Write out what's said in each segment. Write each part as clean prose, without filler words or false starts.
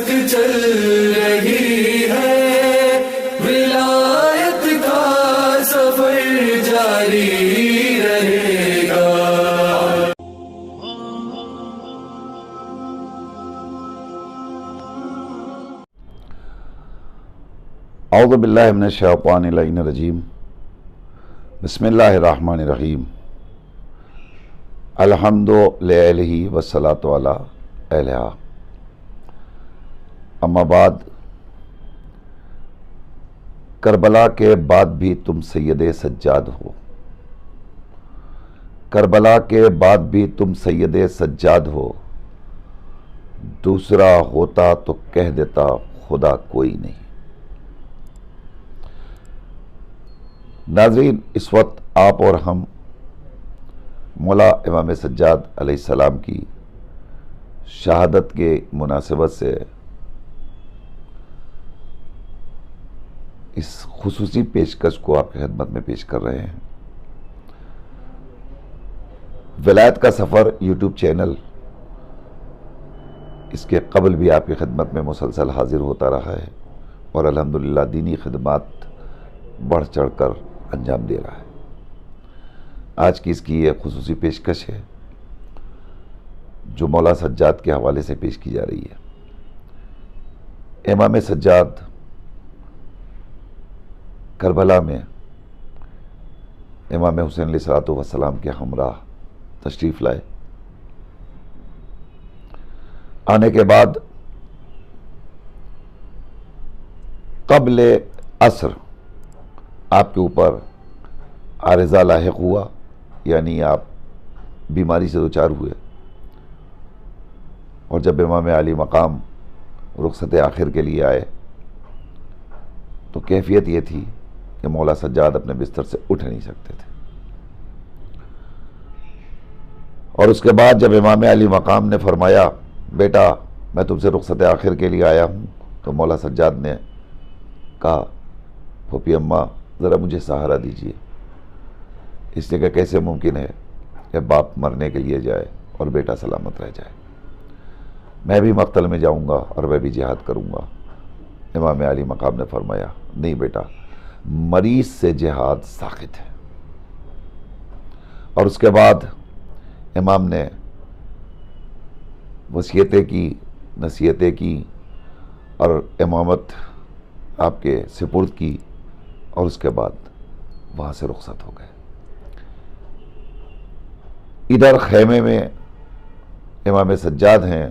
تک چل رہی ہے، ولایت کا سفر جاری رہے گا۔ اعوذ باللہ من الشیطان اللعین الرجیم، بسم اللہ الرحمن الرحیم، الحمد للہ والصلاۃ علی اہلہا۔ اما بعد، کربلا کے بعد بھی تم سید سجاد ہو، کربلا کے بعد بھی تم سید سجاد ہو، دوسرا ہوتا تو کہہ دیتا خدا کوئی نہیں۔ ناظرین، اس وقت آپ اور ہم مولا امام سجاد علیہ السلام کی شہادت کے مناسبت سے اس خصوصی پیشکش کو آپ کی خدمت میں پیش کر رہے ہیں۔ ولایت کا سفر یوٹیوب چینل اس کے قبل بھی آپ کی خدمت میں مسلسل حاضر ہوتا رہا ہے اور الحمدللہ دینی خدمات بڑھ چڑھ کر انجام دے رہا ہے۔ آج کی اس کی یہ خصوصی پیشکش ہے جو مولا سجاد کے حوالے سے پیش کی جا رہی ہے۔ امام سجاد کربلا میں امام حسین علیہ السلام کے ہمراہ تشریف لائے۔ آنے کے بعد قبل عصر آپ کے اوپر عارضہ لاحق ہوا، یعنی آپ بیماری سے دوچار ہوئے، اور جب امام علی مقام رخصت آخر کے لیے آئے تو کیفیت یہ تھی کہ مولا سجاد اپنے بستر سے اٹھ نہیں سکتے تھے۔ اور اس کے بعد جب امام علی مقام نے فرمایا بیٹا میں تم سے رخصت آخر کے لیے آیا ہوں، تو مولا سجاد نے کہا پھوپھی اماں ذرا مجھے سہارا دیجیے۔ اس نے کہا کیسے ممکن ہے کہ باپ مرنے کے لیے جائے اور بیٹا سلامت رہ جائے، میں بھی مقتل میں جاؤں گا اور میں بھی جہاد کروں گا۔ امام علی مقام نے فرمایا نہیں بیٹا، مریض سے جہاد ساقط ہے۔ اور اس کے بعد امام نے وصیتیں کی، نصیحتیں کی اور امامت آپ کے سپرد کی، اور اس کے بعد وہاں سے رخصت ہو گئے۔ ادھر خیمے میں امام سجاد ہیں،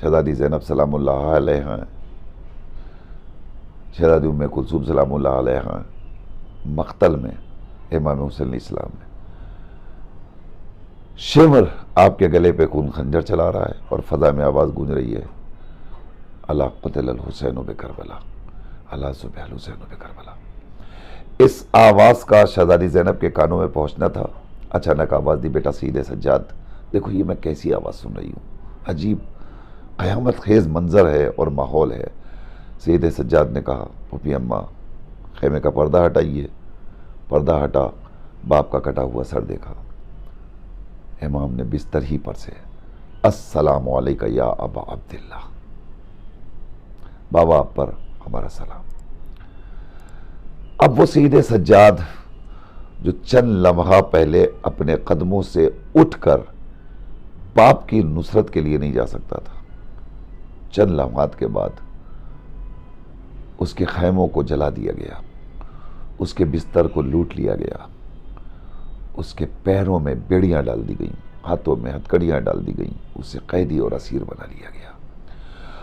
شہزادی زینب سلام اللہ علیہ ہیں، شہزادی ام کلثوم سلام اللہ علیہ ہیں، مقتل میں امام حسین علیہ السلام میں شمر آپ کے گلے پہ خون خنجر چلا رہا ہے اور فضا میں آواز گونج رہی ہے الا قتل الحسین بکربلا، الا ذبح الحسین بکربلا۔ اس آواز کا شہزادی زینب کے کانوں میں پہنچنا تھا، اچانک آواز دی بیٹا سید سجاد دیکھو یہ میں کیسی آواز سن رہی ہوں، عجیب قیامت خیز منظر ہے اور ماحول ہے۔ سید سجاد نے کہا پھوپھی اماں خیمے کا پردہ ہٹائیے۔ پردہ ہٹا، باپ کا کٹا ہوا سر دیکھا۔ امام نے بستر ہی پر سے السلام علیکہ یا ابا عبداللہ، بابا آپ پر ہمارا سلام۔ اب وہ سید سجاد جو چند لمحہ پہلے اپنے قدموں سے اٹھ کر باپ کی نصرت کے لیے نہیں جا سکتا تھا، چند لمحات کے بعد اس کے خیموں کو جلا دیا گیا، اس کے بستر کو لوٹ لیا گیا، اس کے پیروں میں بیڑیاں ڈال دی گئیں، ہاتھوں میں ہتکڑیاں ڈال دی گئیں، اسے قیدی اور اسیر بنا لیا گیا،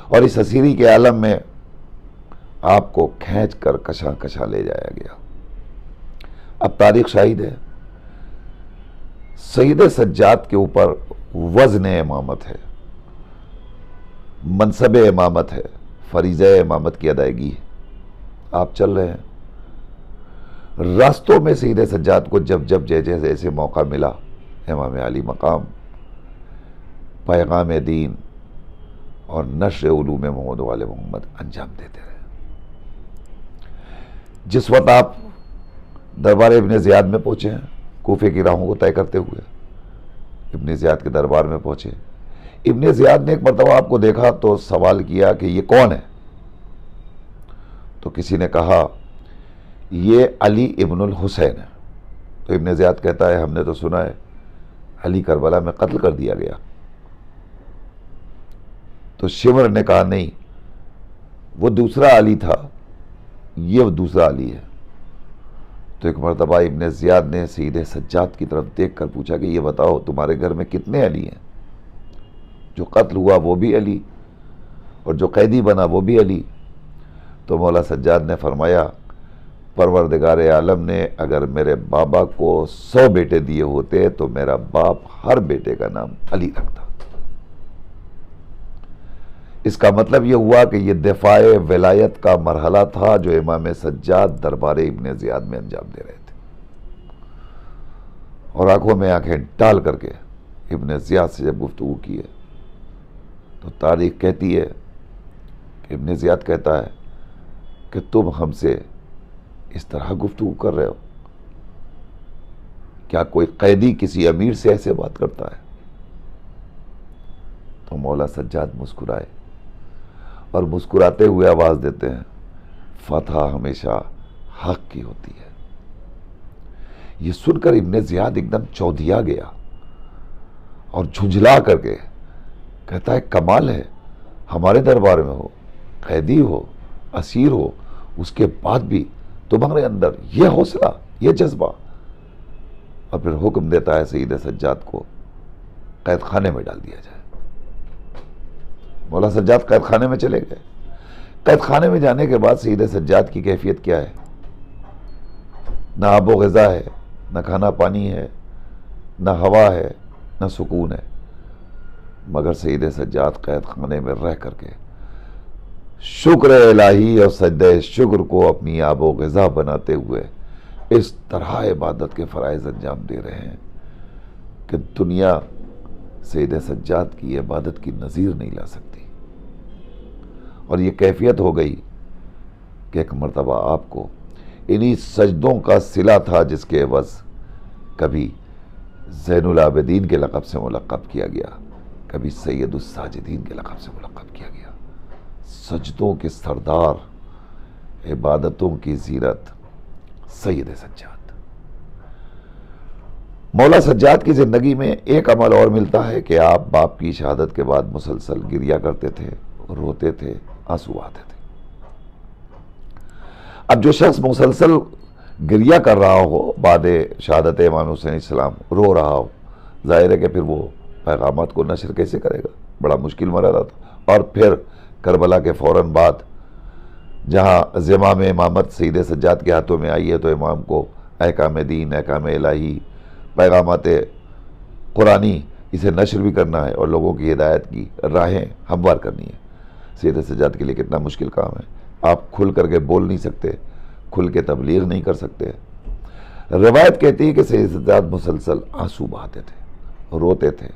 اور اس اسیری کے عالم میں آپ کو کھینچ کر کشاں کشاں لے جایا گیا۔ اب تاریخ شاہد ہے، سید سجاد کے اوپر وزن امامت ہے، منصب امامت ہے، فریضہ امامت کی ادائیگی ہے۔ آپ چل رہے ہیں، راستوں میں سید سجاد کو جب جیسے موقع ملا امام علی مقام پیغام دین اور نشر علوم محمد والے محمد انجام دیتے رہے۔ جس وقت آپ دربار ابن زیاد میں پہنچے ہیں، کوفے کی راہوں کو طے کرتے ہوئے ابن زیاد کے دربار میں پہنچے، ابن زیاد نے ایک مرتبہ آپ کو دیکھا تو سوال کیا کہ یہ کون ہے؟ تو کسی نے کہا یہ علی ابن الحسین ہے۔ تو ابن زیاد کہتا ہے ہم نے تو سنا ہے علی کربلا میں قتل کر دیا گیا۔ تو شمر نے کہا نہیں، وہ دوسرا علی تھا، یہ دوسرا علی ہے۔ تو ایک مرتبہ ابن زیاد نے سید سجاد کی طرف دیکھ کر پوچھا کہ یہ بتاؤ تمہارے گھر میں کتنے علی ہیں؟ جو قتل ہوا وہ بھی علی اور جو قیدی بنا وہ بھی علی۔ تو مولا سجاد نے فرمایا پروردگار عالم نے اگر میرے بابا کو 100 بیٹے دیے ہوتے تو میرا باپ ہر بیٹے کا نام علی رکھتا۔ اس کا مطلب یہ ہوا کہ یہ دفاع ولایت کا مرحلہ تھا جو امام سجاد دربار ابن زیاد میں انجام دے رہے تھے، اور آنکھوں میں آنکھیں ڈال کر کے ابن زیاد سے جب گفتگو کی ہے تو تاریخ کہتی ہے کہ ابن زیاد کہتا ہے کہ تم ہم سے اس طرح گفتگو کر رہے ہو، کیا کوئی قیدی کسی امیر سے ایسے بات کرتا ہے؟ تو مولا سجاد مسکرائے اور مسکراتے ہوئے آواز دیتے ہیں فتح ہمیشہ حق کی ہوتی ہے۔ یہ سن کر ابن زیاد ایک دم چودھیا گیا اور جھنجھلا کر کے کہتا ہے کمال ہے، ہمارے دربار میں ہو، قیدی ہو، اسیر ہو، اس کے بعد بھی تمہارے اندر یہ حوصلہ، یہ جذبہ۔ اور پھر حکم دیتا ہے سید سجاد کو قید خانے میں ڈال دیا جائے۔ مولا سجاد قید خانے میں چلے گئے۔ قید خانے میں جانے کے بعد سید سجاد کی کیفیت کیا ہے؟ نہ آب و غذا ہے، نہ کھانا پانی ہے، نہ ہوا ہے، نہ سکون ہے، مگر سید سجاد قید خانے میں رہ کر کے شکر الہی اور سجدہ شکر کو اپنی آب و غذا بناتے ہوئے اس طرح عبادت کے فرائض انجام دے رہے ہیں کہ دنیا سید سجاد کی عبادت کی نظیر نہیں لا سکتی۔ اور یہ کیفیت ہو گئی کہ ایک مرتبہ آپ کو انہی سجدوں کا صلہ تھا جس کے عوض کبھی زین العابدین کے لقب سے ملقب کیا گیا، کبھی سید الساجدین کے لقب سے ملقب کیا گیا۔ سجدوں کے سردار، عبادتوں کی زینت، سید سجاد۔ مولا سجاد کی زندگی میں ایک عمل اور ملتا ہے کہ آپ باپ کی شہادت کے بعد مسلسل گریا کرتے تھے، روتے تھے، آنسو آتے تھے۔ اب جو شخص مسلسل گریا کر رہا ہو بعد شہادت امام حسین علیہ السلام، رو رہا ہو، ظاہر ہے کہ پھر وہ پیغامات کو نشر کیسے کرے گا؟ بڑا مشکل مرحلہ تھا۔ اور پھر کربلا کے فوراً بعد جہاں زمام امامت سید سجاد کے ہاتھوں میں آئی ہے تو امام کو احکام دین، احکام الہی، پیغامات قرآنی اسے نشر بھی کرنا ہے اور لوگوں کی ہدایت کی راہیں ہموار کرنی ہے۔ سید سجاد کے لیے کتنا مشکل کام ہے۔ آپ کھل کر کے بول نہیں سکتے، کھل کے تبلیغ نہیں کر سکتے۔ روایت کہتی ہے کہ سید سجاد مسلسل آنسو بہاتے تھے، روتے تھے۔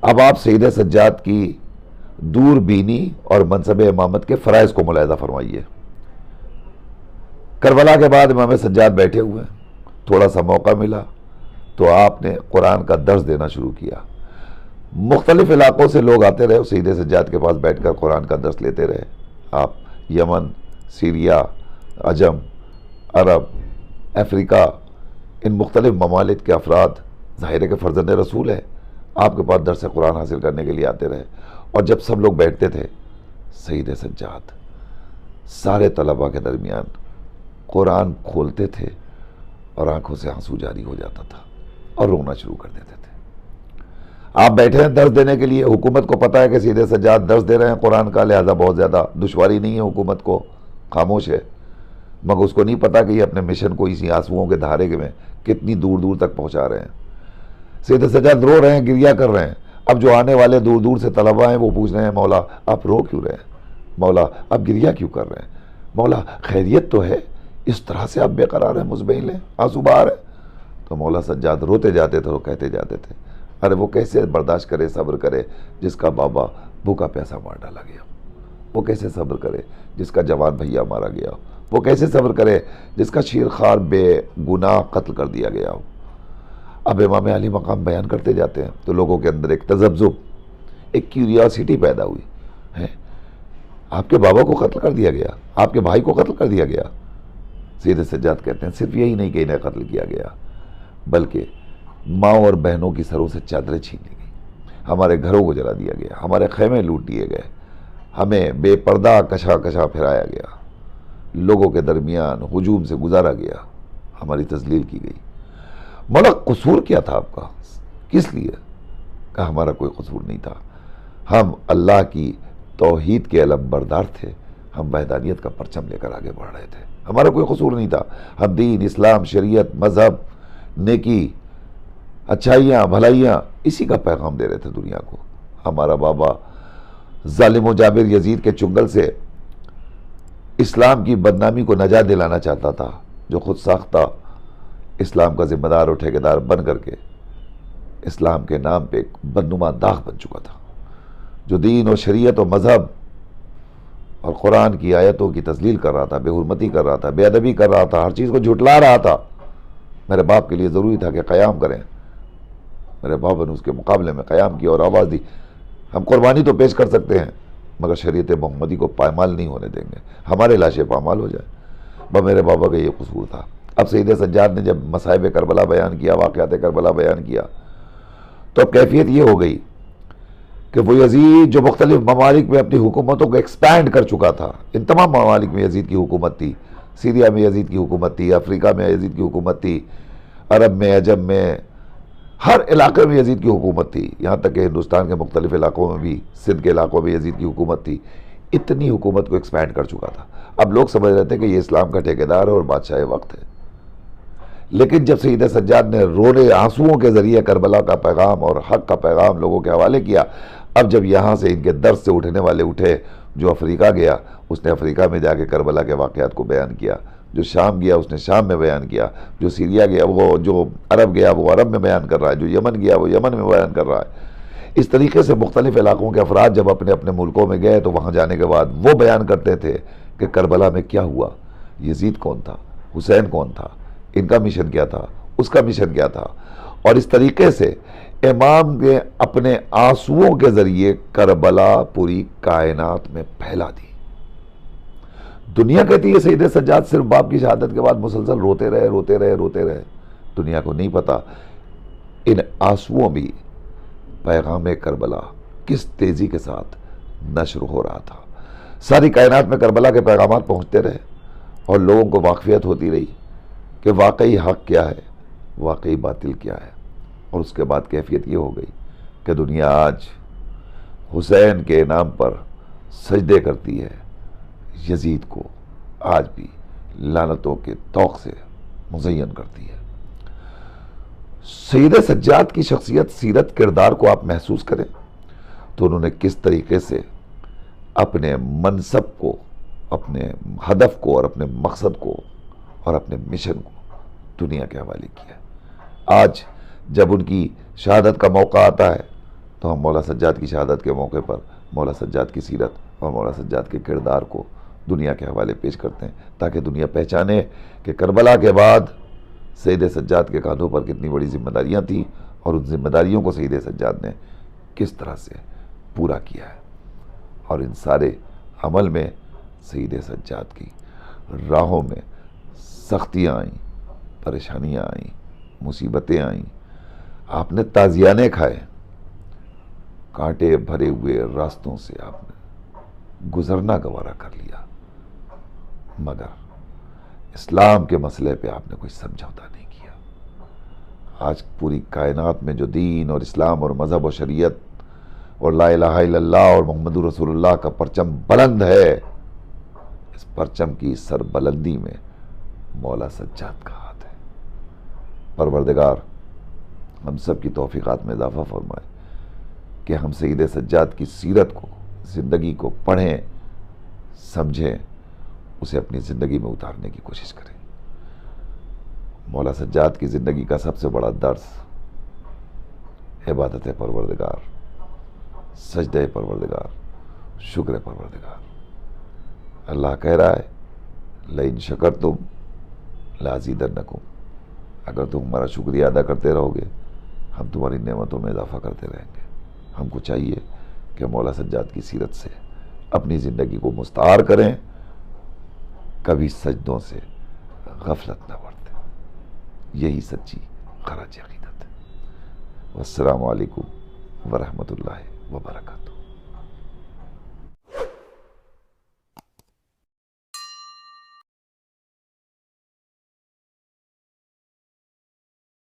اب آپ سید سجاد کی دور بینی اور منصب امامت کے فرائض کو ملاحظہ فرمائیے۔ کربلا کے بعد امام سجاد بیٹھے ہوئے ہیں، تھوڑا سا موقع ملا تو آپ نے قرآن کا درس دینا شروع کیا۔ مختلف علاقوں سے لوگ آتے رہے، سید سجاد کے پاس بیٹھ کر قرآن کا درس لیتے رہے۔ آپ یمن، سیریا، عجم، عرب، افریقہ، ان مختلف ممالک کے افراد ظاہر ہے کہ فرزند رسول ہے، آپ کے پاس درس قرآن حاصل کرنے کے لیے آتے رہے۔ اور جب سب لوگ بیٹھتے تھے، سید سجاد سارے طلباء کے درمیان قرآن کھولتے تھے اور آنکھوں سے آنسو جاری ہو جاتا تھا اور رونا شروع کر دیتے تھے۔ آپ بیٹھے ہیں درس دینے کے لیے، حکومت کو پتہ ہے کہ سید سجاد درس دے رہے ہیں قرآن کا، لہذا بہت زیادہ دشواری نہیں ہے حکومت کو، خاموش ہے، مگر اس کو نہیں پتا کہ یہ اپنے مشن کو اسی آنسوؤں کے دھارے میں کتنی دور دور تک پہنچا رہے ہیں۔ سید سجاد رو رہے ہیں، گریا کر رہے ہیں۔ اب جو آنے والے دور دور سے طلباء ہیں وہ پوچھ رہے ہیں مولا آپ رو کیوں رہے ہیں؟ مولا آپ گریا کیوں کر رہے ہیں؟ مولا خیریت تو ہے؟ اس طرح سے آپ بے قرار ہیں، مطمئن ہیں، آنسو بہا رہے ہیں؟ تو مولا سجاد روتے جاتے تھے، وہ کہتے جاتے تھے ارے وہ کیسے برداشت کرے، صبر کرے جس کا بابا بھوکا پیاسا مار ڈالا گیا؟ وہ کیسے صبر کرے جس کا جوان بھیا مارا گیا ہو؟ وہ کیسے صبر کرے جس کا شیرخوار بے گناہ قتل کر دیا گیا ہو؟ اب امام علی مقام بیان کرتے جاتے ہیں تو لوگوں کے اندر ایک تذبذب، ایک کیوریاسٹی پیدا ہوئی ہے، آپ کے بابا کو قتل کر دیا گیا، آپ کے بھائی کو قتل کر دیا گیا۔ سید سجاد کہتے ہیں صرف یہی نہیں کہ انہیں قتل کیا گیا، بلکہ ماں اور بہنوں کی سروں سے چادریں چھین لی گئی، ہمارے گھروں کو جلا دیا گیا، ہمارے خیمے لوٹ دیے گئے، ہمیں بے پردہ کشا کشا پھرایا گیا، لوگوں کے درمیان ہجوم سے گزارا گیا، ہماری تذلیل کی گئی۔ مولا قصور کیا تھا آپ کا؟ کس لیے؟ کہ ہمارا کوئی قصور نہیں تھا، ہم اللہ کی توحید کے علم بردار تھے، ہم وحدانیت کا پرچم لے کر آگے بڑھ رہے تھے، ہمارا کوئی قصور نہیں تھا، ہم دین، اسلام، شریعت، مذہب، نیکی، اچھائیاں، بھلائیاں، اسی کا پیغام دے رہے تھے دنیا کو۔ ہمارا بابا ظالم و جابر یزید کے چنگل سے اسلام کی بدنامی کو نجات دلانا چاہتا تھا، جو خود ساختہ اسلام کا ذمہ دار اور ٹھیکیدار بن کر کے اسلام کے نام پہ ایک بدنما داغ بن چکا تھا، جو دین اور شریعت اور مذہب اور قرآن کی آیتوں کی تذلیل کر رہا تھا، بے حرمتی کر رہا تھا، بے ادبی کر رہا تھا، ہر چیز کو جھٹلا رہا تھا۔ میرے باپ کے لیے ضروری تھا کہ قیام کریں، میرے باپ نے اس کے مقابلے میں قیام کیا اور آواز دی، ہم قربانی تو پیش کر سکتے ہیں مگر شریعت محمدی کو پامال نہیں ہونے دیں گے، ہمارے لاشیں پامال ہو جائیں۔ میرے بابا کا یہ قصور تھا۔ اب سید سجاد نے جب مصائب کربلا بیان کیا، واقعات کربلا بیان کیا، تو اب کیفیت یہ ہو گئی کہ وہ یزید جو مختلف ممالک میں اپنی حکومتوں کو ایکسپینڈ کر چکا تھا، ان تمام ممالک میں یزید کی حکومت تھی، سیریا میں یزید کی حکومت تھی، افریقہ میں یزید کی حکومت تھی، عرب میں، عجم میں، ہر علاقے میں یزید کی حکومت تھی، یہاں تک کہ ہندوستان کے مختلف علاقوں میں بھی، سندھ کے علاقوں میں یزید کی حکومت تھی، اتنی حکومت کو ایکسپینڈ کر چکا تھا۔ اب لوگ سمجھ رہے تھے کہ یہ اسلام کا ٹھیکیدار ہے اور بادشاہ وقت ہے، لیکن جب سید سجاد نے رونے آنسوؤں کے ذریعے کربلا کا پیغام اور حق کا پیغام لوگوں کے حوالے کیا، اب جب یہاں سے ان کے درد سے اٹھنے والے اٹھے، جو افریقہ گیا اس نے افریقہ میں جا کے کربلا کے واقعات کو بیان کیا، جو شام گیا اس نے شام میں بیان کیا، جو سیریا گیا وہ، جو عرب گیا وہ عرب میں بیان کر رہا ہے، جو یمن گیا وہ یمن میں بیان کر رہا ہے۔ اس طریقے سے مختلف علاقوں کے افراد جب اپنے اپنے ملکوں میں گئے تو وہاں جانے کے بعد وہ بیان کرتے تھے کہ کربلا میں کیا ہوا، یزید کون تھا، حسین کون تھا، ان کا مشن کیا تھا، اس کا مشن کیا تھا، اور اس طریقے سے امام نے اپنے آنسوؤں کے ذریعے کربلا پوری کائنات میں پھیلا دی۔ دنیا کہتی ہے سید سجاد صرف باپ کی شہادت کے بعد مسلسل روتے رہے روتے رہے روتے رہے، دنیا کو نہیں پتا ان آنسوؤں بھی پیغام کربلا کس تیزی کے ساتھ نشر ہو رہا تھا۔ ساری کائنات میں کربلا کے پیغامات پہنچتے رہے اور لوگوں کو واقفیت ہوتی رہی کہ واقعی حق کیا ہے، واقعی باطل کیا ہے، اور اس کے بعد کیفیت یہ ہو گئی کہ دنیا آج حسین کے نام پر سجدے کرتی ہے، یزید کو آج بھی لعنتوں کے طوق سے مزین کرتی ہے۔ سید سجاد کی شخصیت، سیرت، کردار کو آپ محسوس کریں تو انہوں نے کس طریقے سے اپنے منصب کو، اپنے ہدف کو اور اپنے مقصد کو اور اپنے مشن کو دنیا کے حوالے کیا۔ آج جب ان کی شہادت کا موقع آتا ہے تو ہم مولا سجاد کی شہادت کے موقع پر مولا سجاد کی سیرت اور مولا سجاد کے کردار کو دنیا کے حوالے پیش کرتے ہیں، تاکہ دنیا پہچانے کہ کربلا کے بعد سید سجاد کے کاندھوں پر کتنی بڑی ذمہ داریاں تھیں اور ان ذمہ داریوں کو سید سجاد نے کس طرح سے پورا کیا ہے، اور ان سارے عمل میں سید سجاد کی راہوں میں سختیاں آئیں، پریشانیاں آئیں، مصیبتیں آئیں، آپ نے تازیانے کھائے، کانٹے بھرے ہوئے راستوں سے آپ نے گزرنا گوارا کر لیا، مگر اسلام کے مسئلے پہ آپ نے کوئی سمجھوتا نہیں کیا۔ آج پوری کائنات میں جو دین اور اسلام اور مذہب اور شریعت اور لا الہ الا اللہ اور محمد رسول اللہ کا پرچم بلند ہے، اس پرچم کی سر بلندی میں مولا سجاد کا ہاتھ ہے۔ پروردگار ہم سب کی توفیقات میں اضافہ فرمائے کہ ہم سید سجاد کی سیرت کو، زندگی کو پڑھیں، سمجھیں، اسے اپنی زندگی میں اتارنے کی کوشش کریں۔ مولا سجاد کی زندگی کا سب سے بڑا درس عبادت پروردگار، سجدہ پروردگار، شکر پروردگار۔ اللہ کہہ رہا ہے لئن شکرتم لازیدنکم، اگر تم ہمارا شکریہ ادا کرتے رہو گے ہم تمہاری نعمتوں میں اضافہ کرتے رہیں گے. ہم کو چاہیے کہ مولا سجاد کی سیرت سے اپنی زندگی کو مستعار کریں, کبھی سجدوں سے غفلت نہ برتیں. یہی سچی خراج عقیدت ہے. والسلام علیکم ورحمۃ اللہ وبرکاتہ.